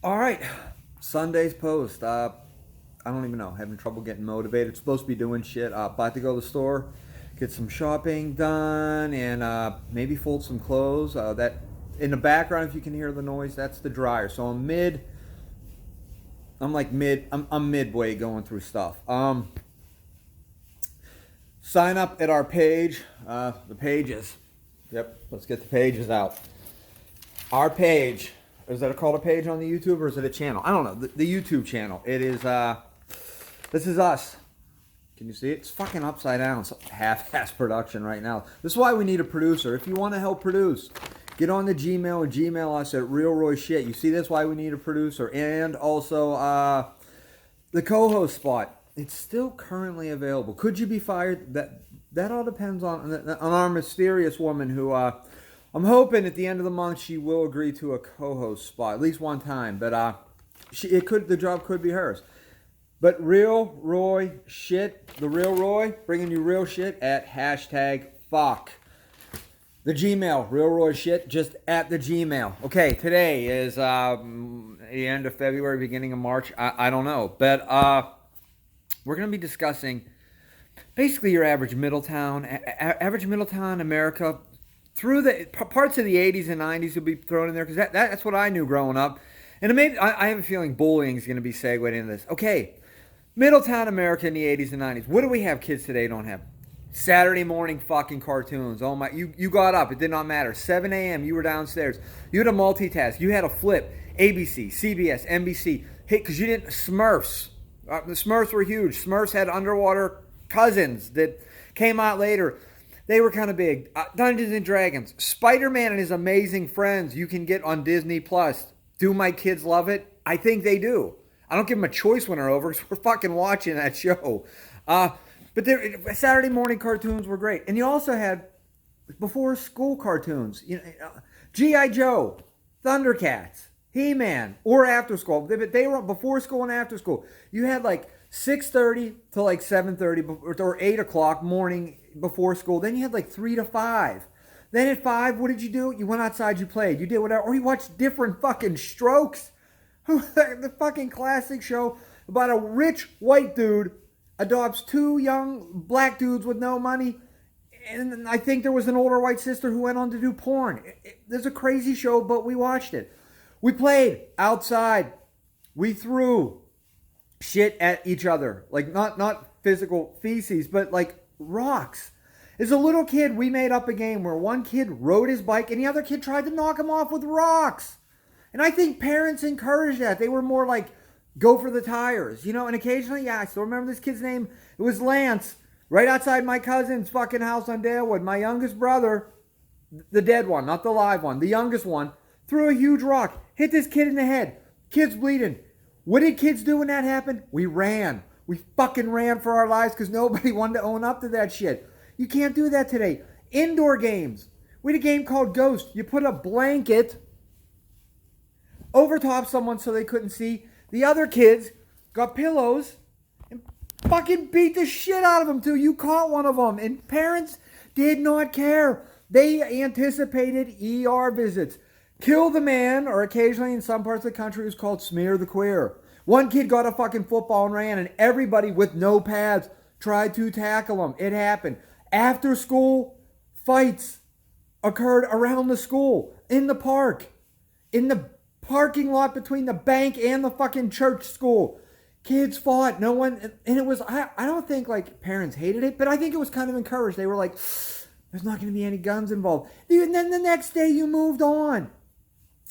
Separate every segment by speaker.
Speaker 1: All right, Sunday's post. I don't even know. Having trouble getting motivated. Supposed to be doing shit. About to go to the store, get some shopping done, and maybe fold some clothes. That in the background, if you can hear the noise, that's the dryer. So I'm mid. I'm like mid. I'm midway going through stuff. Sign up at our page. The pages. Yep. Let's get the pages out. Our page. Is that called a page on the YouTube or is it a channel? I don't know. The YouTube channel. It is. This is us. Can you see it? It's fucking upside down. It's half-ass production right now. This is why we need a producer. If you want to help produce, get on the Gmail and Gmail us at Real Roy Shit. You see, that's why we need a producer. And also, the co-host spot. It's still currently available. Could you be fired? That all depends on our mysterious woman who, I'm hoping at the end of the month she will agree to a co-host spot at least one time. But the job could be hers. But Real Roy Shit, the Real Roy, bringing you real shit at #fuck. The Gmail, Real Roy Shit, just at the Gmail. Okay, today is the end of February, beginning of March. I don't know. But we're going to be discussing basically your average Middletown America, through the parts of the 80s and 90s will be thrown in there because that's what I knew growing up. And I have a feeling bullying is going to be segued into this. Okay, Middletown America in the 80s and 90s. What do we have kids today don't have? Saturday morning fucking cartoons. Oh my, you got up. It did not matter. 7 a.m. you were downstairs. You had to multitask. You had to flip. ABC, CBS, NBC. Hey, because you didn't, Smurfs. The Smurfs were huge. Smurfs had underwater cousins that came out later. They were kind of big. Dungeons and Dragons. Spider-Man and his amazing friends you can get on Disney+. Do my kids love it? I think they do. I don't give them a choice when they're over because we're fucking watching that show. But Saturday morning cartoons were great. And you also had before school cartoons. G.I. Joe, Thundercats, He-Man, or after school. They were before school and after school. You had like 6:30 to like 7:30 or 8 o'clock morning before school. Then you had like 3 to 5. Then at 5, what did you do? You went outside, you played, you did whatever. Or you watched Different Fucking Strokes. The fucking classic show about a rich white dude adopts 2 young black dudes with no money. And I think there was an older white sister who went on to do porn. There's a crazy show, but we watched it. We played outside. We threw shit at each other. Like not physical feces, but like rocks. As a little kid, we made up a game where one kid rode his bike and the other kid tried to knock him off with rocks. And I think parents encouraged that. They were more like, go for the tires. And occasionally, I still remember this kid's name. It was Lance, right outside my cousin's fucking house on Dalewood. My youngest brother, the dead one, not the live one, the youngest one, threw a huge rock, hit this kid in the head. Kid's bleeding. What did kids do when that happened? We ran. We fucking ran for our lives because nobody wanted to own up to that shit. You can't do that today. Indoor games. We had a game called Ghost. You put a blanket over top someone so they couldn't see. The other kids got pillows and fucking beat the shit out of them too. You caught one of them. And parents did not care. They anticipated ER visits. Kill the man, or occasionally in some parts of the country it was called smear the queer. One kid got a fucking football and ran, and everybody with no pads tried to tackle him. It happened. After school fights occurred around the school, in the park, in the parking lot between the bank and the fucking church school. Kids fought. No one, and it was, I don't think like parents hated it, but I think it was kind of encouraged. They were like, there's not going to be any guns involved. And then the next day you moved on.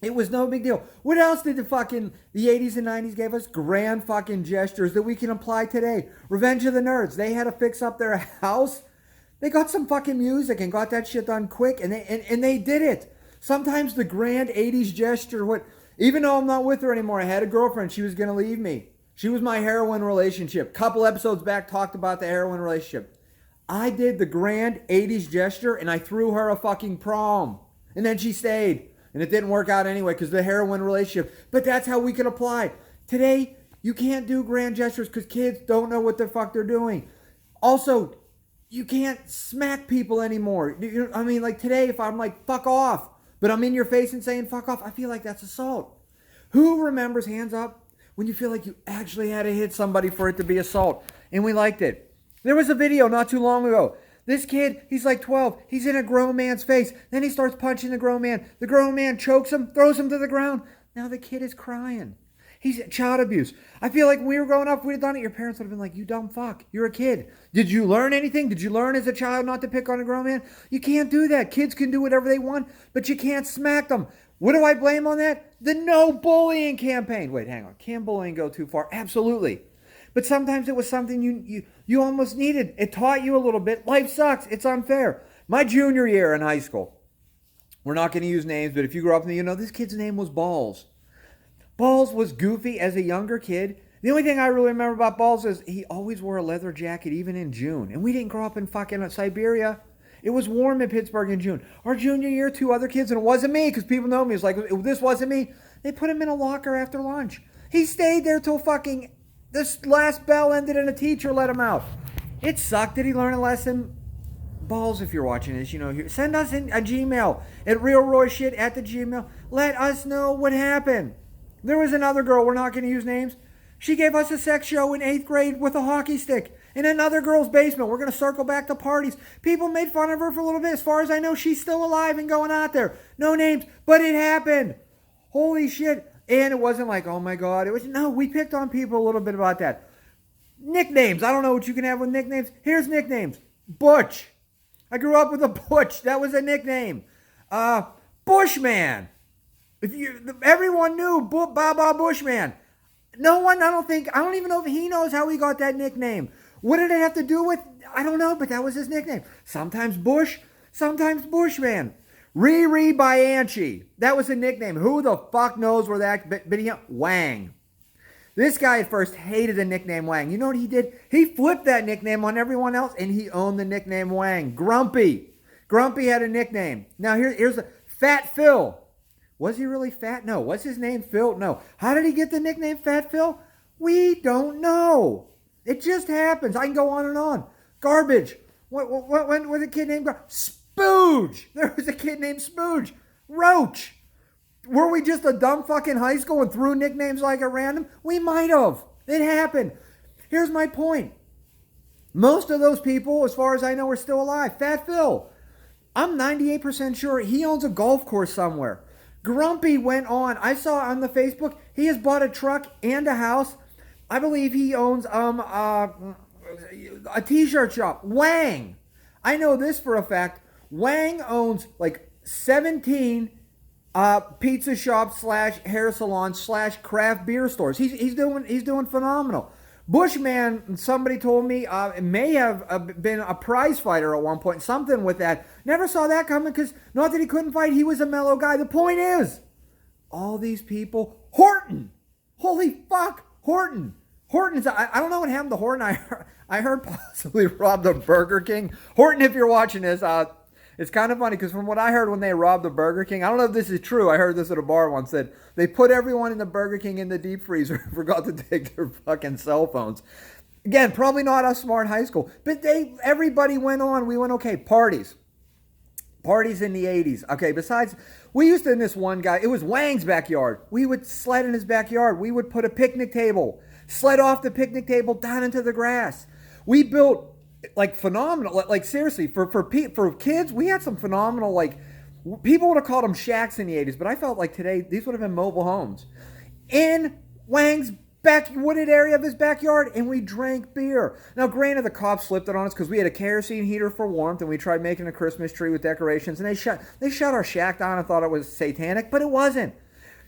Speaker 1: It was no big deal. What else did the 80s and 90s give us? Grand fucking gestures that we can apply today. Revenge of the Nerds. They had to fix up their house. They got some fucking music and got that shit done quick, and they did it. Sometimes the grand 80s gesture, even though I'm not with her anymore, I had a girlfriend, she was going to leave me. She was my heroin relationship. Couple episodes back talked about the heroin relationship. I did the grand 80s gesture, and I threw her a fucking prom. And then she stayed. And it didn't work out anyway because of the heroin relationship. But that's how we can apply. Today, you can't do grand gestures because kids don't know what the fuck they're doing. Also, you can't smack people anymore. I mean, like today, if I'm like, fuck off, but I'm in your face and saying fuck off, I feel like that's assault. Who remembers, hands up, when you feel like you actually had to hit somebody for it to be assault? And we liked it. There was a video not too long ago. This kid, he's like 12. He's in a grown man's face. Then he starts punching the grown man. The grown man chokes him, throws him to the ground. Now the kid is crying. He's child abuse. I feel like when we were growing up, if we'd have done it, your parents would have been like, you dumb fuck. You're a kid. Did you learn anything? Did you learn as a child not to pick on a grown man? You can't do that. Kids can do whatever they want, but you can't smack them. What do I blame on that? The no bullying campaign. Wait, hang on. Can bullying go too far? Absolutely. But sometimes it was something you almost needed. It taught you a little bit. Life sucks. It's unfair. My junior year in high school, we're not going to use names, but if you grew up in the, this kid's name was Balls. Balls was goofy as a younger kid. The only thing I really remember about Balls is he always wore a leather jacket even in June. And we didn't grow up in fucking Siberia. It was warm in Pittsburgh in June. Our junior year, 2 other kids, and it wasn't me because people know me. It's like, this wasn't me. They put him in a locker after lunch. He stayed there till fucking this last bell ended and a teacher let him out. It sucked. Did he learn a lesson? Balls, if you're watching this, send us a Gmail at realroyshit@gmail. Let us know what happened. There was another girl, we're not going to use names. She gave us a sex show in 8th grade with a hockey stick in another girl's basement. We're going to circle back to parties. People made fun of her for a little bit. As far as I know, she's still alive and going out there. No names, but it happened. Holy shit. And it wasn't like, oh my God. We picked on people a little bit about that. Nicknames. I don't know what you can have with nicknames. Here's nicknames. Butch. I grew up with a Butch. That was a nickname. Bushman. Everyone knew Baba Bushman. No one, I don't even know if he knows how he got that nickname. What did it have to do with? I don't know, but that was his nickname. Sometimes Bush, sometimes Bushman. Riri Bianchi. That was a nickname. Who the fuck knows where that, Wang. This guy at first hated the nickname Wang. You know what he did? He flipped that nickname on everyone else and he owned the nickname Wang. Grumpy. Grumpy had a nickname. Now here's a Fat Phil. Was he really fat? No. Was his name Phil? No. How did he get the nickname Fat Phil? We don't know. It just happens. I can go on and on. Garbage. What was a kid named Spooge? There was a kid named Spooge. Roach. Were we just a dumb fucking high school and threw nicknames like at random? We might have. It happened. Here's my point. Most of those people, as far as I know, are still alive. Fat Phil. I'm 98% sure he owns a golf course somewhere. Grumpy went on. I saw on the Facebook, he has bought a truck and a house. I believe he owns a t-shirt shop. Wang. I know this for a fact. Wang owns like 17 pizza shops / hair salons / craft beer stores. He's doing phenomenal. Bushman, somebody told me, may have been a prize fighter at one point. Something with that. Never saw that coming because not that he couldn't fight. He was a mellow guy. The point is, all these people. Horton. Holy fuck. Horton. Horton's, I don't know what happened to Horton. I heard possibly robbed a Burger King. Horton, if you're watching this, it's kind of funny because from what I heard when they robbed the Burger King, I don't know if this is true. I heard this at a bar once that they put everyone in the Burger King in the deep freezer and forgot to take their fucking cell phones. Again, probably not a smart high school, but everybody went on. We went, okay, parties. Parties in the 80s. Okay, besides, we used to, in this one guy, it was Wang's backyard. We would sled in his backyard. We would put a picnic table, sled off the picnic table down into the grass. We built like phenomenal, like seriously, for kids, we had some phenomenal, like, people would have called them shacks in the 80s, but I felt like today, these would have been mobile homes. In Wang's wooded area of his backyard, and we drank beer. Now, granted, the cops slipped it on us because we had a kerosene heater for warmth, and we tried making a Christmas tree with decorations, and they shut our shack down and thought it was satanic, but it wasn't.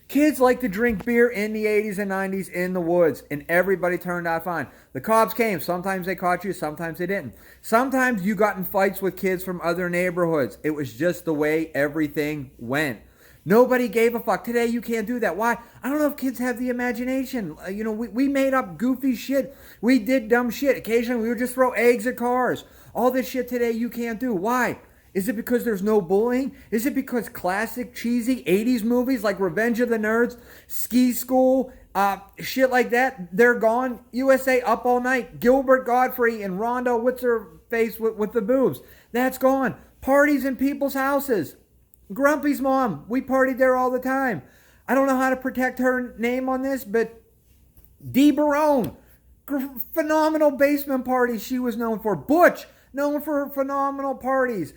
Speaker 1: Kids like to drink beer in the 80s and 90s in the woods, and everybody turned out fine. The cops came. Sometimes they caught you, sometimes they didn't. Sometimes you got in fights with kids from other neighborhoods. It was just the way everything went. Nobody gave a fuck. Today, you can't do that. Why? I don't know if kids have the imagination. We made up goofy shit. We did dumb shit. Occasionally, we would just throw eggs at cars. All this shit today, you can't do. Why? Is it because there's no bullying? Is it because classic, cheesy 80s movies like Revenge of the Nerds, Ski School, shit like that, they're gone? USA Up All Night, Gilbert Godfrey and Rhonda, what's her face with the boobs? That's gone. Parties in people's houses. Grumpy's mom, we partied there all the time. I don't know how to protect her name on this, but Dee Barone, phenomenal basement parties she was known for. Butch, known for phenomenal parties.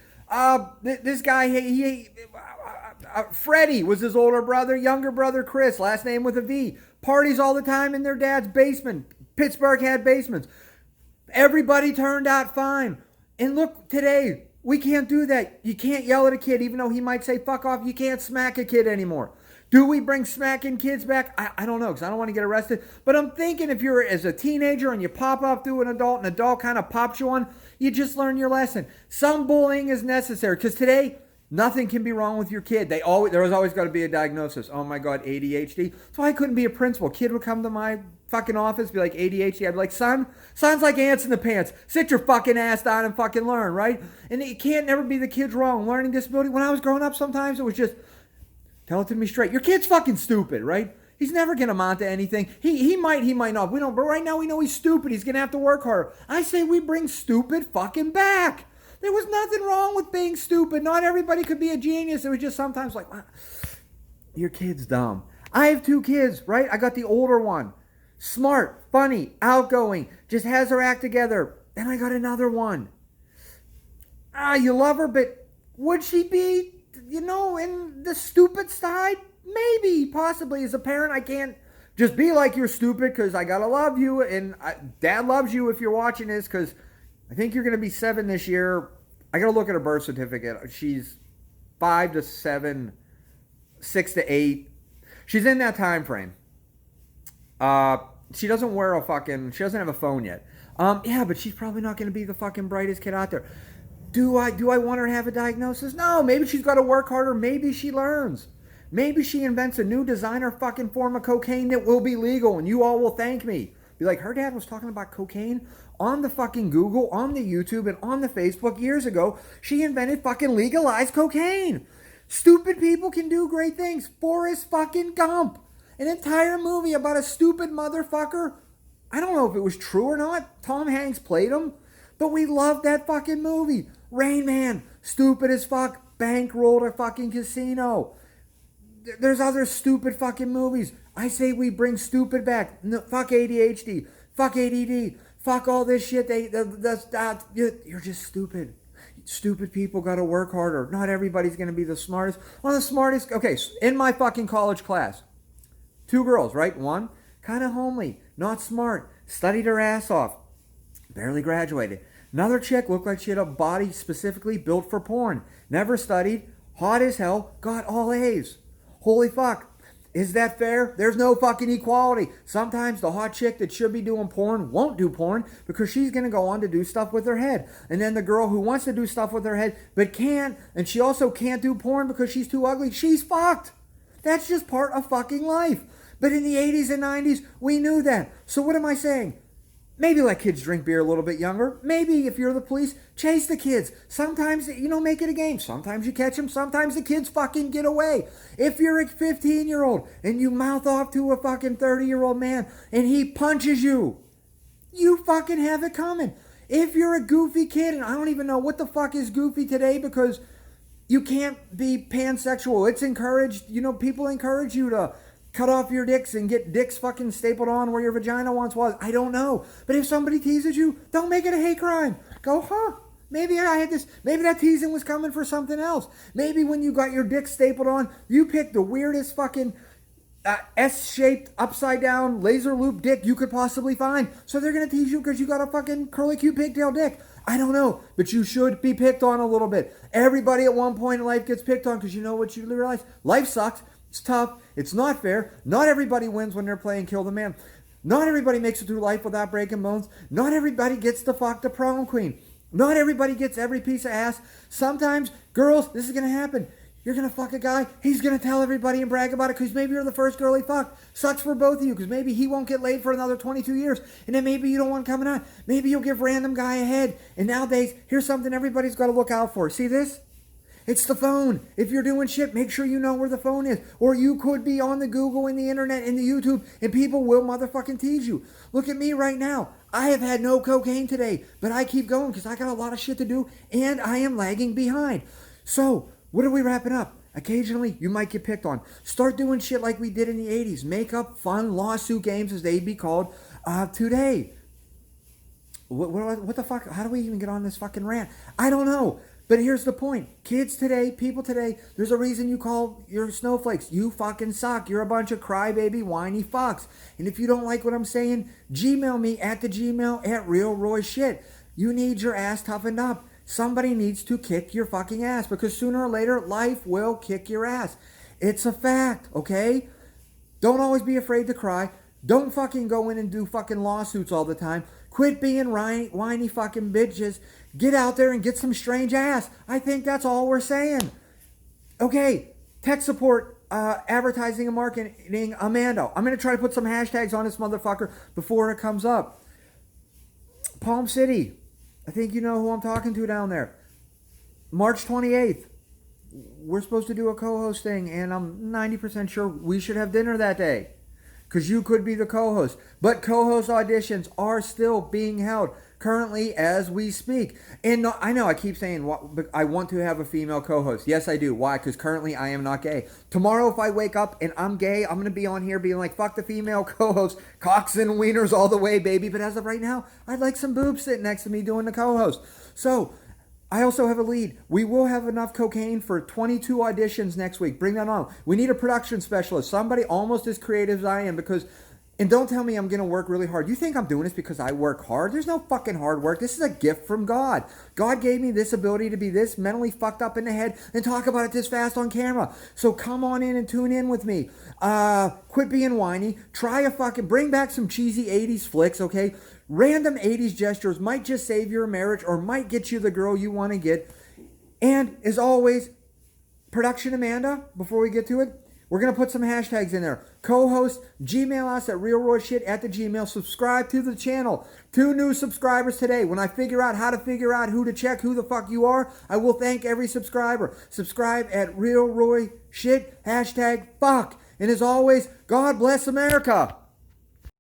Speaker 1: This guy, Freddie was his older brother, younger brother Chris, last name with a V. Parties all the time in their dad's basement. Pittsburgh had basements. Everybody turned out fine. And look, today, we can't do that. You can't yell at a kid, even though he might say fuck off. You can't smack a kid anymore. Do we bring smacking kids back? I don't know, because I don't want to get arrested. But I'm thinking if you're as a teenager and you pop up to an adult kind of pops you on, you just learn your lesson. Some bullying is necessary, because today, nothing can be wrong with your kid. There was always got to be a diagnosis. Oh my God, ADHD. So I couldn't be a principal. Kid would come to my fucking office, be like, ADHD. I'd be like, son's like ants in the pants. Sit your fucking ass down and fucking learn, right? And it can't never be the kid's wrong. Learning disability. When I was growing up, sometimes it was just, tell it to me straight. Your kid's fucking stupid, right? He's never going to amount to anything. He might not. We don't. But right now we know he's stupid. He's going to have to work harder. I say we bring stupid fucking back. There was nothing wrong with being stupid. Not everybody could be a genius. It was just sometimes like, your kid's dumb. I have 2 kids, right? I got the older one. Smart, funny, outgoing, just has her act together. Then I got another one. You love her, but would she be, in the stupid side? Maybe, possibly. As a parent, I can't just be like you're stupid, because I gotta love you, and Dad loves you if you're watching this, because I think you're going to be 7 this year. I got to look at her birth certificate. She's 5 to 7, 6 to 8. She's in that time frame. She doesn't she doesn't have a phone yet. Yeah, but she's probably not going to be the fucking brightest kid out there. Do I want her to have a diagnosis? No, maybe she's got to work harder. Maybe she learns. Maybe she invents a new designer fucking form of cocaine that will be legal, and you all will thank me. Be like, her dad was talking about cocaine on the fucking Google, on the YouTube, and on the Facebook years ago. She invented fucking legalized cocaine. Stupid people can do great things. Forrest fucking Gump. An entire movie about a stupid motherfucker. I don't know if it was true or not. Tom Hanks played him. But we loved that fucking movie. Rain Man. Stupid as fuck. Bankrolled a fucking casino. There's other stupid fucking movies. I say we bring stupid back. No, fuck ADHD. Fuck ADD. Fuck all this shit. You're just stupid. Stupid people got to work harder. Not everybody's going to be the smartest. One of the smartest. Okay, in my fucking college class, 2 girls, right? One, kind of homely, not smart, studied her ass off, barely graduated. Another chick looked like she had a body specifically built for porn. Never studied, hot as hell, got all A's. Holy fuck. Is that fair? There's no fucking equality. Sometimes the hot chick that should be doing porn won't do porn because she's going to go on to do stuff with her head. And then the girl who wants to do stuff with her head but can't, and she also can't do porn because she's too ugly, she's fucked. That's just part of fucking life. But in the 80s and 90s, we knew that. So what am I saying? Maybe let kids drink beer a little bit younger. Maybe if you're the police, chase the kids. Sometimes, make it a game. Sometimes you catch them. Sometimes the kids fucking get away. If you're a 15-year-old and you mouth off to a fucking 30-year-old man and he punches you, you fucking have it coming. If you're a goofy kid, and I don't even know what the fuck is goofy today because you can't be pansexual. It's encouraged. People encourage you to cut off your dicks and get dicks fucking stapled on where your vagina once was. I don't know. But if somebody teases you, don't make it a hate crime. Go, maybe I had this. Maybe that teasing was coming for something else. Maybe when you got your dick stapled on, you picked the weirdest fucking S-shaped, upside-down, laser loop dick you could possibly find. So they're going to tease you because you got a fucking curly cute pigtail dick. I don't know, but you should be picked on a little bit. Everybody at one point in life gets picked on because you know what you realize? Life sucks. It's tough. It's not fair. Not everybody wins when they're playing Kill the Man. Not everybody makes it through life without breaking bones. Not everybody gets to fuck the prom queen. Not everybody gets every piece of ass. Sometimes, girls, this is going to happen. You're going to fuck a guy. He's going to tell everybody and brag about it because maybe you're the first girl he fucked. Sucks for both of you because maybe he won't get laid for another 22 years. And then maybe you don't want coming on. Maybe you'll give random guy a head. And nowadays, here's something everybody's got to look out for. See this? It's the phone. If you're doing shit, make sure you know where the phone is. Or you could be on the Google and the internet and the YouTube and people will motherfucking tease you. Look at me right now. I have had no cocaine today, but I keep going because I got a lot of shit to do and I am lagging behind. So, what are we wrapping up? Occasionally, you might get picked on. Start doing shit like we did in the 80s. Make up fun lawsuit games, as they'd be called, today. What the fuck? How do we even get on this fucking rant? I don't know. But here's the point. Kids today, people today, there's a reason you call your snowflakes. You fucking suck. You're a bunch of crybaby, whiny fucks. And if you don't like what I'm saying, Gmail me at the Gmail at RealRoyShit. You need your ass toughened up. Somebody needs to kick your fucking ass, because sooner or later, life will kick your ass. It's a fact, okay? Don't always be afraid to cry. Don't fucking go in and do fucking lawsuits all the time. Quit being whiny fucking bitches. Get out there and get some strange ass. I think that's all we're saying. Okay, tech support, advertising and marketing, Amanda. I'm going to try to put some hashtags on this motherfucker before it comes up. Palm City. I think you know who I'm talking to down there. March 28th. We're supposed to do a co-host thing, and I'm 90% sure we should have dinner that day, because you could be the co-host. But co-host auditions are still being held currently as we speak. And no, I know I keep saying I want to have a female co-host. Yes, I do. Why? Because currently I am not gay. Tomorrow, if I wake up and I'm gay, I'm going to be on here being like, fuck the female co-host. Cocks and wieners all the way, baby. But as of right now, I'd like some boobs sitting next to me doing the co-host. So I also have a lead. We will have enough cocaine for 22 auditions next week. Bring that on. We need a production specialist. Somebody almost as creative as I am, because... And don't tell me I'm going to work really hard. You think I'm doing this because I work hard? There's no fucking hard work. This is a gift from God. God gave me this ability to be this mentally fucked up in the head and talk about it this fast on camera. So come on in and tune in with me. Quit being whiny. Bring back some cheesy 80s flicks, okay? Random 80s gestures might just save your marriage or might get you the girl you want to get. And as always, production Amanda, before we get to it, we're going to put some hashtags in there. Co-host, Gmail us at RealRoyShit at the Gmail. Subscribe to the channel. 2 new subscribers today. When I figure out how to figure out who to check who the fuck you are, I will thank every subscriber. Subscribe at RealRoyShit, hashtag fuck. And as always, God bless America.